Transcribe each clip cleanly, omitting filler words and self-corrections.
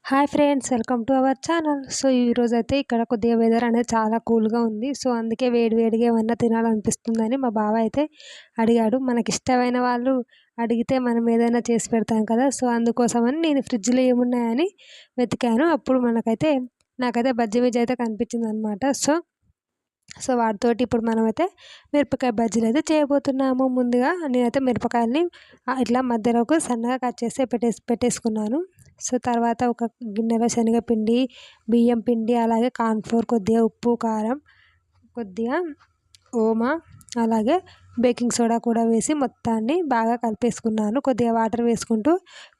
Hi friends, welcome to our channel. So ఈరోజైతే ఇక్కడ కొద్దిగా వెదర్ అనేది చాలా కూల్గా ఉంది. సో అందుకే వేడివేడిగా ఏమన్నా తినాలనిపిస్తుందని మా బావ అయితే అడిగాడు. మనకి ఇష్టమైన వాళ్ళు అడిగితే మనం ఏదైనా చేసి పెడతాం కదా. సో అందుకోసమని నేను ఫ్రిడ్జ్లో ఏమున్నాయని వెతికాను. అప్పుడు నాకైతే బజ్జీ మిర్చి అయితే కనిపించింది అనమాట. సో వాటితోటి ఇప్పుడు మనమైతే మిరపకాయ బజ్జీలు అయితే చేయబోతున్నాము. ముందుగా నేనైతే మిరపకాయలని ఇట్లా మధ్యలోకి సన్నగా కట్ చేసి పెట్టేసుకున్నాను. సో తర్వాత ఒక గిన్నెలో శనగపిండి, బియ్యం పిండి, అలాగే కార్న్‌ఫ్లోర్, కొద్దిగా ఉప్పు, కారం, కొద్దిగా ఓమా, అలాగే బేకింగ్ సోడా కూడా వేసి మొత్తాన్ని బాగా కలిపేసుకున్నాను. కొద్దిగా వాటర్ వేసుకుంటూ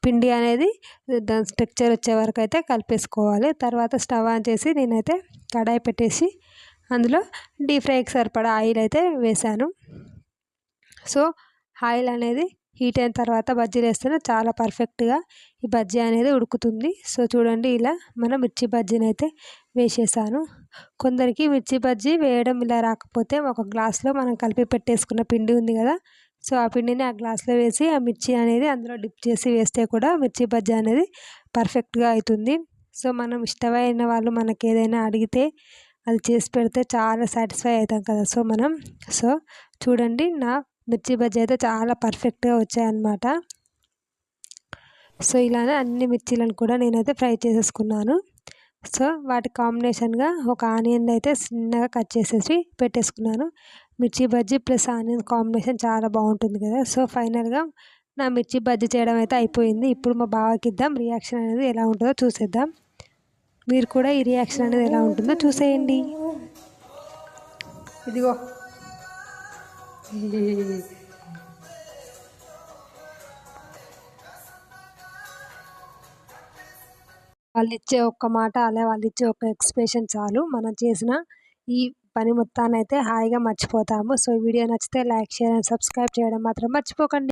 పిండి అనేది దాని స్ట్రక్చర్ వచ్చే వరకు అయితే కలిపేసుకోవాలి. తర్వాత స్టవ్ ఆన్ చేసి నేనైతే కడాయి పెట్టేసి అందులో డీప్ ఫ్రైకి సరిపడా ఆయిల్ అయితే వేసాను. సో ఆయిల్ అనేది హీట్ అయిన తర్వాత బజ్జీలు వేస్తేనే చాలా పర్ఫెక్ట్గా ఈ బజ్జీ అనేది ఉడుకుతుంది. సో చూడండి, ఇలా మనం మిర్చి బజ్జీని అయితే వేసేసాను. కొందరికి మిర్చి బజ్జీ వేయడం ఇలా రాకపోతే ఒక గ్లాస్లో మనం కలిపి పెట్టేసుకున్న పిండి ఉంది కదా. సో ఆ పిండిని ఆ గ్లాస్లో వేసి ఆ మిర్చి అనేది అందులో డిప్ చేసి వేస్తే కూడా మిర్చి బజ్జీ అనేది పర్ఫెక్ట్గా అవుతుంది. సో మనం ఇష్టమైన వాళ్ళు మనకి ఏదైనా అడిగితే అది చేసి పెడితే చాలా సాటిస్ఫై అవుతాం కదా. సో చూడండి, నా మిర్చి బజ్జీ అయితే చాలా పర్ఫెక్ట్గా వచ్చాయన్నమాట. సో ఇలానే అన్ని మిర్చీలను కూడా నేనైతే ఫ్రై చేసేసుకున్నాను. సో వాటి కాంబినేషన్గా ఒక ఆనియన్ అయితే చిన్నగా కట్ చేసేసి పెట్టేసుకున్నాను. మిర్చి బజ్జీ ప్లస్ ఆనియన్ కాంబినేషన్ చాలా బాగుంటుంది కదా. సో ఫైనల్గా నా మిర్చి బజ్జీ చేయడం అయితే అయిపోయింది. ఇప్పుడు మా బావకి ఇద్దాం, రియాక్షన్ అనేది ఎలా ఉంటుందో చూసేద్దాం. మీరు కూడా ఈ రియాక్షన్ అనేది ఎలా ఉంటుందో చూసేయండి. ఇదిగో వాళ్ళు ఇచ్చే ఒక్క మాట, అలా వాళ్ళు ఇచ్చే ఒక్క ఎక్స్ప్రెషన్ చాలు మనం చేసిన ఈ పని మొత్తాన్ని అయితే హాయిగా మర్చిపోతాము. సో వీడియో నచ్చితే లైక్, షేర్ అండ్ సబ్స్క్రైబ్ చేయడం మాత్రం మర్చిపోకండి.